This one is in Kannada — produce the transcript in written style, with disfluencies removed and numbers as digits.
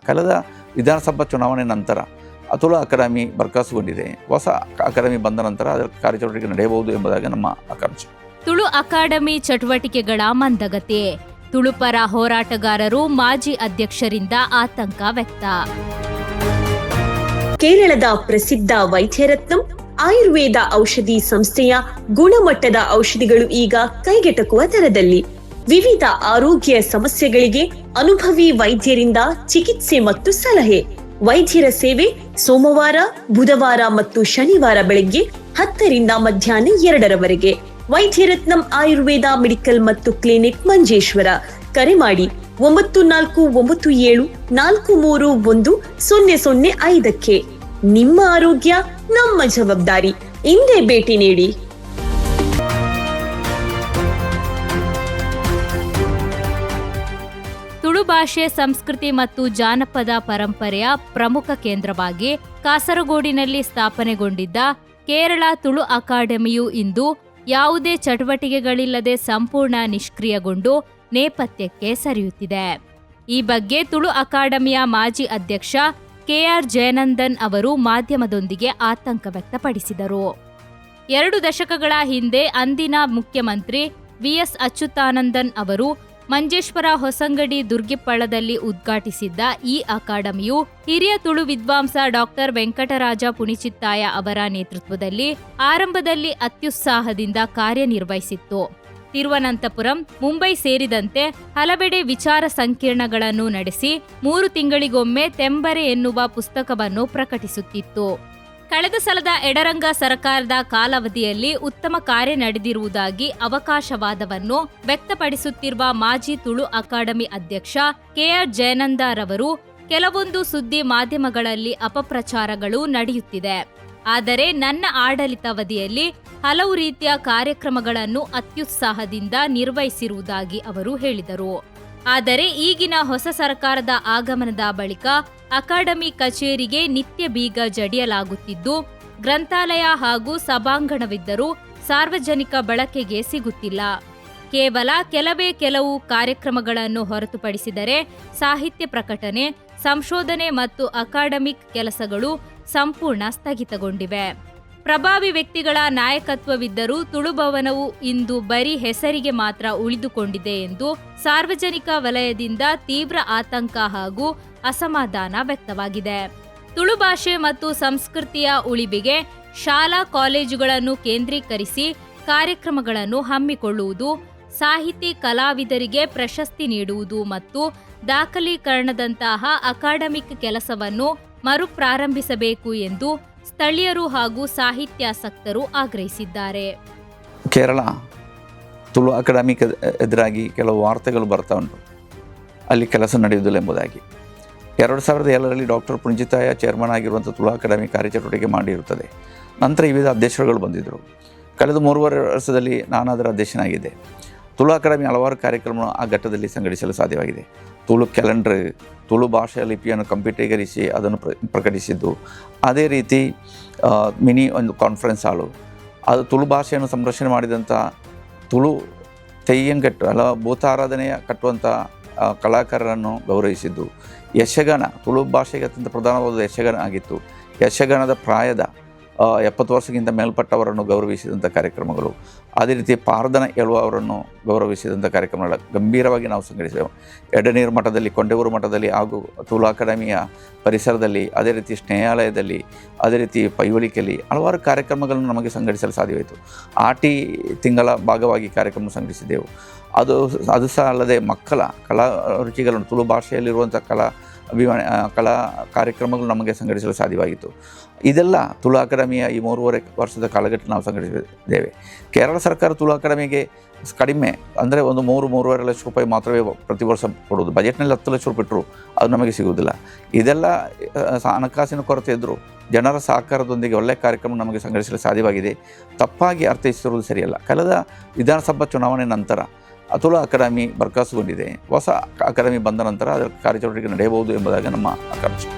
ಕಳೆದ ವಿಧಾನಸಭಾ ಚುನಾವಣೆ ನಂತರ ತುಳು ಅಕಾಡೆಮಿ ಬರ್ಖಾಸ್ತುಗೊಂಡಿದೆ. ಹೊಸ ಅಕಾಡೆಮಿ ಬಂದ ನಂತರ ಅದರ ಕಾರ್ಯಚಟುವಟಿಕೆ ನಡೆಯಬಹುದು ಎಂಬುದಾಗಿ ನಮ್ಮ ಆಕಾಂಕ್ಷೆ. ತುಳು ಅಕಾಡೆಮಿ ಚಟುವಟಿಕೆಗಳ ಮಂದಗತಿ, ತುಳುಪರ ಹೋರಾಟಗಾರರು, ಮಾಜಿ ಅಧ್ಯಕ್ಷರಿಂದ ಆತಂಕ ವ್ಯಕ್ತ. ಕೇರಳದ ಪ್ರಸಿದ್ಧ ವೈದ್ಯರತ್ನಂ ಆಯುರ್ವೇದ ಔಷಧಿ ಸಂಸ್ಥೆಯ ಗುಣಮಟ್ಟದ ಔಷಧಿಗಳು ಈಗ ಕೈಗೆಟಕುವ ದರದಲ್ಲಿ. ವಿವಿಧ ಆರೋಗ್ಯ ಸಮಸ್ಯೆಗಳಿಗೆ ಅನುಭವಿ ವೈದ್ಯರಿಂದ ಚಿಕಿತ್ಸೆ ಮತ್ತು ಸಲಹೆ. ವೈದ್ಯರ ಸೇವೆ ಸೋಮವಾರ, ಬುಧವಾರ ಮತ್ತು ಶನಿವಾರ ಬೆಳಗ್ಗೆ 10ರಿಂದ ಮಧ್ಯಾಹ್ನ 2ರವರೆಗೆ. ವೈದ್ಯರತ್ನಂ ಆಯುರ್ವೇದ ಮೆಡಿಕಲ್ ಮತ್ತು ಕ್ಲಿನಿಕ್ ಮಂಜೇಶ್ವರ. ಕರೆ ಮಾಡಿ 9497431005. ನಿಮ್ಮ ಆರೋಗ್ಯ ನಮ್ಮ ಜವಾಬ್ದಾರಿ. ಇಂದೇ ಭೇಟಿ ನೀಡಿ. ತುಳು ಭಾಷೆ, ಸಂಸ್ಕೃತಿ ಮತ್ತು ಜಾನಪದ ಪರಂಪರೆಯ ಪ್ರಮುಖ ಕೇಂದ್ರವಾಗಿ ಕಾಸರಗೋಡಿನಲ್ಲಿ ಸ್ಥಾಪನೆಗೊಂಡಿದ್ದ ಕೇರಳ ತುಳು ಅಕಾಡೆಮಿಯು ಇಂದು ಯಾವುದೇ ಚಟುವಟಿಕೆಗಳಿಲ್ಲದೆ ಸಂಪೂರ್ಣ ನಿಷ್ಕ್ರಿಯಗೊಂಡು ನೇಪಥ್ಯಕ್ಕೆ ಸರಿಯುತ್ತಿದೆ. ಈ ಬಗ್ಗೆ ತುಳು ಅಕಾಡೆಮಿಯ ಮಾಜಿ ಅಧ್ಯಕ್ಷ ಕೆಆರ್ ಜಯನಂದನ್ ಅವರು ಮಾಧ್ಯಮದೊಂದಿಗೆ ಆತಂಕ ವ್ಯಕ್ತಪಡಿಸಿದರು. 2 ದಶಕಗಳ ಹಿಂದೆ ಅಂದಿನ ಮುಖ್ಯಮಂತ್ರಿ ವಿಎಸ್ ಅಚ್ಯುತಾನಂದನ್ ಅವರು ಮಂಜೇಶ್ವರ ಹೊಸಂಗಡಿ ದುರ್ಗಿಪ್ಪಳದಲ್ಲಿ ಉದ್ಘಾಟಿಸಿದ್ದ ಈ ಅಕಾಡೆಮಿಯು ಹಿರಿಯ ತುಳು ವಿದ್ವಾಂಸ ಡಾಕ್ಟರ್ ವೆಂಕಟರಾಜ ಪುಣಿಚಿತ್ತಾಯ ಅವರ ನೇತೃತ್ವದಲ್ಲಿ ಆರಂಭದಲ್ಲಿ ಅತ್ಯುತ್ಸಾಹದಿಂದ ಕಾರ್ಯನಿರ್ವಹಿಸಿತ್ತು. ತಿರುವನಂತಪುರಂ, ಮುಂಬೈ ಸೇರಿದಂತೆ ಹಲವೆಡೆ ವಿಚಾರ ಸಂಕಿರಣಗಳನ್ನು ನಡೆಸಿ 3 ತಿಂಗಳಿಗೊಮ್ಮೆ ತೆಂಬರೆ ಎನ್ನುವ ಪುಸ್ತಕವನ್ನು ಪ್ರಕಟಿಸುತ್ತಿತ್ತು. ಕಳೆದ ಸಲದ ಎಡರಂಗ ಸರ್ಕಾರದ ಕಾಲಾವಧಿಯಲ್ಲಿ ಉತ್ತಮ ಕಾರ್ಯ ನಡೆದಿರುವುದಾಗಿ ಅವಕಾಶವಾದವನ್ನು ವ್ಯಕ್ತಪಡಿಸುತ್ತಿರುವ ಮಾಜಿ ತುಳು ಅಕಾಡೆಮಿ ಅಧ್ಯಕ್ಷ ಕೆಆರ್ ಜಯನಂದರವರು ಕೆಲವೊಂದು ಸುದ್ದಿ ಮಾಧ್ಯಮಗಳಲ್ಲಿ ಅಪಪ್ರಚಾರಗಳು ನಡೆಯುತ್ತಿದೆ. ಆದರೆ ನನ್ನ ಆಡಳಿತಾವಧಿಯಲ್ಲಿ ಹಲವು ರೀತಿಯ ಕಾರ್ಯಕ್ರಮಗಳನ್ನು ಅತ್ಯುತ್ಸಾಹದಿಂದ ನಿರ್ವಹಿಸಿರುವುದಾಗಿ ಅವರು ಹೇಳಿದರು. ಆದರೆ ಈಗಿನ ಹೊಸ ಸರ್ಕಾರದ ಆಗಮನದ ಬಳಿಕ ಅಕಾಡೆಮಿ ಕಚೇರಿಗೆ ನಿತ್ಯ ಬೀಗ ಜಡಿಯಲಾಗುತ್ತಿದ್ದು, ಗ್ರಂಥಾಲಯ ಹಾಗೂ ಸಭಾಂಗಣವಿದ್ದರೂ ಸಾರ್ವಜನಿಕ ಬಳಕೆಗೆ ಸಿಗುತ್ತಿಲ್ಲ. ಕೇವಲ ಕೆಲವು ಕಾರ್ಯಕ್ರಮಗಳನ್ನು ಹೊರತುಪಡಿಸಿದರೆ ಸಾಹಿತ್ಯ ಪ್ರಕಟಣೆ, ಸಂಶೋಧನೆ ಮತ್ತು ಅಕಾಡೆಮಿಕ್ ಕೆಲಸಗಳು ಸಂಪೂರ್ಣ ಸ್ಥಗಿತಗೊಂಡಿವೆ. ಪ್ರಭಾವಿ ವ್ಯಕ್ತಿಗಳ ನಾಯಕತ್ವವಿದ್ದರೂ ತುಳುಭವನವು ಇಂದು ಬರೀ ಹೆಸರಿಗೆ ಮಾತ್ರ ಉಳಿದುಕೊಂಡಿದೆ ಎಂದು ಸಾರ್ವಜನಿಕ ವಲಯದಿಂದ ತೀವ್ರ ಆತಂಕ ಹಾಗೂ ಅಸಮಾಧಾನ ವ್ಯಕ್ತವಾಗಿದೆ. ತುಳು ಭಾಷೆ ಮತ್ತು ಸಂಸ್ಕೃತಿಯ ಉಳಿವಿಗೆ ಶಾಲಾ ಕಾಲೇಜುಗಳನ್ನು ಕೇಂದ್ರೀಕರಿಸಿ ಕಾರ್ಯಕ್ರಮಗಳನ್ನು ಹಮ್ಮಿಕೊಳ್ಳುವುದು, ಸಾಹಿತಿ ಕಲಾವಿದರಿಗೆ ಪ್ರಶಸ್ತಿ ನೀಡುವುದು ಮತ್ತು ದಾಖಲೀಕರಣದಂತಹ ಅಕಾಡೆಮಿಕ್ ಕೆಲಸವನ್ನು ಮರುಪ್ರಾರಂಭಿಸಬೇಕು ಎಂದು ಸ್ಥಳೀಯರು ಹಾಗೂ ಸಾಹಿತ್ಯಾಸಕ್ತರು ಆಗ್ರಹಿಸಿದ್ದಾರೆ. ಕೇರಳ ತುಳು ಅಕಾಡೆಮಿಕ್ ಎದುರಾಗಿ ಕೆಲವು ವಾರ್ತೆಗಳು ಬರ್ತಾ ಉಂಟು, ಅಲ್ಲಿ ಕೆಲಸ ನಡೆಯುವುದಿಲ್ಲ ಎಂಬುದಾಗಿ. 2007ರಲ್ಲಿ ಡಾಕ್ಟರ್ ಪುಣಿಚಿತ್ತಾಯ ಚೇರ್ಮನ್ ಆಗಿರುವಂಥ ತುಳು ಅಕಾಡೆಮಿ ಕಾರ್ಯಚಟುವಟಿಕೆ ಮಾಡಿರುತ್ತದೆ. ನಂತರ ವಿವಿಧ ಅಧ್ಯಕ್ಷರುಗಳು ಬಂದಿದ್ದರು. ಕಳೆದ 3.5 ವರ್ಷದಲ್ಲಿ ನಾನು ಅದರ ಅಧ್ಯಕ್ಷನಾಗಿದ್ದೆ. ತುಳು ಅಕಾಡೆಮಿ ಹಲವಾರು ಕಾರ್ಯಕ್ರಮಗಳನ್ನು ಆ ಘಟ್ಟದಲ್ಲಿ ಸಂಘಟಿಸಲು ಸಾಧ್ಯವಾಗಿದೆ. ತುಳು ಕ್ಯಾಲೆಂಡರ್, ತುಳು ಭಾಷೆಯ ಲಿಪಿಯನ್ನು ಕಂಪ್ಯೂಟರೀಕರಿಸಿ ಅದನ್ನು ಪ್ರಕಟಿಸಿದ್ದು, ಅದೇ ರೀತಿ ಮಿನಿ ಒಂದು ಕಾನ್ಫರೆನ್ಸ್ ಹಾಲು, ಅದು ತುಳು ಭಾಷೆಯನ್ನು ಸಂರಕ್ಷಣೆ ಮಾಡಿದಂಥ ತುಳು ತೆಯ್ಯಂಗಟ್ಟು ಅಲ್ಲ ಭೂತಾರಾಧನೆಯ ಕಟ್ಟುವಂಥ ಕಲಾಕಾರರನ್ನು ಗೌರವಿಸಿದ್ದು, ಯಕ್ಷಗಾನ ತುಳು ಭಾಷೆಗೆ ಅತ್ಯಂತ ಪ್ರಧಾನವಾದ ಯಕ್ಷಗಾನ ಆಗಿತ್ತು. ಯಕ್ಷಗಾನದ ಪ್ರಾಯದ 70 ವರ್ಷಕ್ಕಿಂತ ಮೇಲ್ಪಟ್ಟವರನ್ನು ಗೌರವಿಸಿದಂಥ ಕಾರ್ಯಕ್ರಮಗಳು, ಅದೇ ರೀತಿ ಪಾರ್ದನ ಹೇಳುವವರನ್ನು ಗೌರವಿಸಿದಂಥ ಕಾರ್ಯಕ್ರಮಗಳ ಗಂಭೀರವಾಗಿ ನಾವು ಸಂಘಟಿಸಿದೆವು. ಎಡನೀರು ಮಠದಲ್ಲಿ, ಕೊಂಡೆಯೂರು ಮಠದಲ್ಲಿ ಹಾಗೂ ತುಳು ಅಕಾಡೆಮಿಯ ಪರಿಸರದಲ್ಲಿ, ಅದೇ ರೀತಿ ಸ್ನೇಹಾಲಯದಲ್ಲಿ, ಅದೇ ರೀತಿ ಪೈವಳಿಕೆಯಲ್ಲಿ ಹಲವಾರು ಕಾರ್ಯಕ್ರಮಗಳನ್ನು ನಮಗೆ ಸಂಘಟಿಸಲು ಸಾಧ್ಯವಾಯಿತು. ಆಟಿ ತಿಂಗಳ ಭಾಗವಾಗಿ ಕಾರ್ಯಕ್ರಮ ಸಂಘಟಿಸಿದ್ದೆವು. ಅದು ಸಹ ಅಲ್ಲದೆ ಮಕ್ಕಳ ಕಲಾ ರುಚಿಗಳನ್ನು, ತುಳು ಭಾಷೆಯಲ್ಲಿರುವಂಥ ಕಲಾ ಕಾರ್ಯಕ್ರಮಗಳು ನಮಗೆ ಸಂಘಟಿಸಲು ಸಾಧ್ಯವಾಗಿತ್ತು. ಇದೆಲ್ಲ ತುಳು ಅಕಾಡೆಮಿಯ ಈ 3.5 ವರ್ಷದ ಕಾಲಘಟ್ಟ ನಾವು ಸಂಘಟಿಸಿದ್ದೇವೆ. ಕೇರಳ ಸರ್ಕಾರ ತುಳು ಅಕಾಡೆಮಿಗೆ ಕಡಿಮೆ ಅಂದರೆ ಒಂದು 3-3.5 ಲಕ್ಷ ರೂಪಾಯಿ ಮಾತ್ರವೇ ಪ್ರತಿ ವರ್ಷ ಕೊಡುವುದು. ಬಜೆಟ್ನಲ್ಲಿ 10 ಲಕ್ಷ ರೂಪಾಯಿ ಇಟ್ಟರು ಅದು ನಮಗೆ ಸಿಗುವುದಿಲ್ಲ. ಇದೆಲ್ಲ ಹಣಕಾಸಿನ ಕೊರತೆ ಇದ್ದರೂ ಜನರ ಸಹಕಾರದೊಂದಿಗೆ ಒಳ್ಳೆಯ ಕಾರ್ಯಕ್ರಮ ನಮಗೆ ಸಂಘಟಿಸಲು ಸಾಧ್ಯವಾಗಿದೆ. ತಪ್ಪಾಗಿ ಅರ್ಥೈಸಿರುವುದು ಸರಿಯಲ್ಲ. ಕಳೆದ ವಿಧಾನಸಭಾ ಚುನಾವಣೆ ನಂತರ ತುಳು ಅಕಾಡೆಮಿ ಬರ್ಖಾಸ್ತುಗೊಂಡಿದೆ. ಹೊಸ ಅಕಾಡೆಮಿ ಬಂದ ನಂತರ ಅದರ ಕಾರ್ಯಚಟುವಟಿಕೆ ನಡೆಯಬಹುದು ಎಂಬುದಾಗಿ ನಮ್ಮ ಆಕಾಂಕ್ಷೆ.